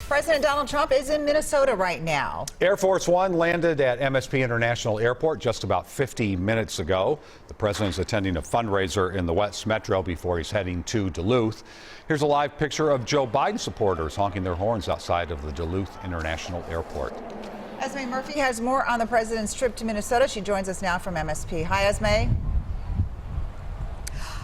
President Donald Trump is in Minnesota right now. Air Force One landed at MSP International Airport just about 50 minutes ago. The president's attending a fundraiser in the West Metro before he's heading to Duluth. Here's a live picture of Joe Biden supporters honking their horns outside of the Duluth International Airport. Esme Murphy has more on the president's trip to Minnesota. She joins us now from MSP. Hi, Esme.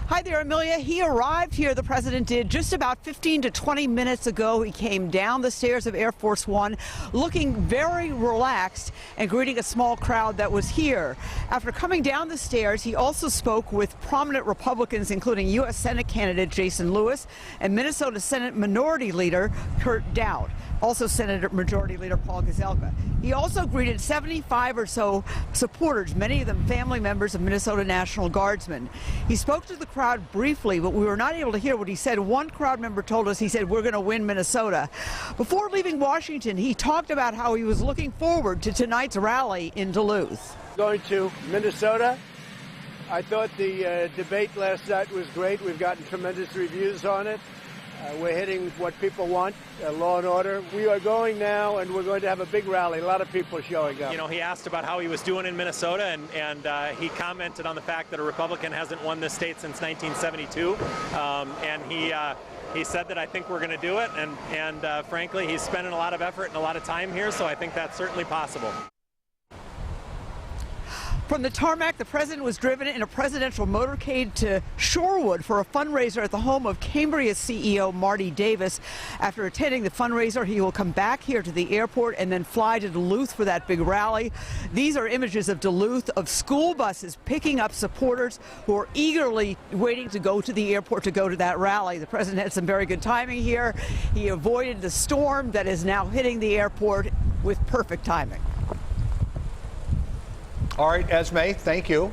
Hi there, Amelia. He arrived here, the president did, just about 15 to 20 minutes ago. He came down the stairs of Air Force One looking very relaxed and greeting a small crowd that was here. After coming down the stairs, he also spoke with prominent Republicans, including U.S. Senate candidate Jason Lewis and Minnesota Senate Minority Leader Kurt Dowd, also Senator Majority Leader Paul Gazelka. He also greeted 75 or so supporters, many of them family members of Minnesota National Guardsmen. He spoke to the crowd briefly, but we were not able to hear what he said. One crowd member told us, he said, "We're going to win Minnesota." Before leaving Washington, he talked about how he was looking forward to tonight's rally in Duluth. Going to Minnesota. I thought the debate last night was great. We've gotten tremendous reviews on it. We're hitting what people want, law and order. We are going now, and we're going to have a big rally. A lot of people showing up. You know, he asked about how he was doing in Minnesota, and he commented on the fact that a Republican hasn't won this state since 1972. And he said that I think we're going to do it, and frankly, he's spending a lot of effort and a lot of time here, so I think that's certainly possible. From the tarmac, the president was driven in a presidential motorcade to Shorewood for a fundraiser at the home of Cambria's CEO Marty Davis. After attending the fundraiser, he will come back here to the airport and then fly to Duluth for that big rally. These are images of Duluth, of school buses picking up supporters who are eagerly waiting to go to the airport to go to that rally. The president had some very good timing here. He avoided the storm that is now hitting the airport with perfect timing. All right, Esme, thank you.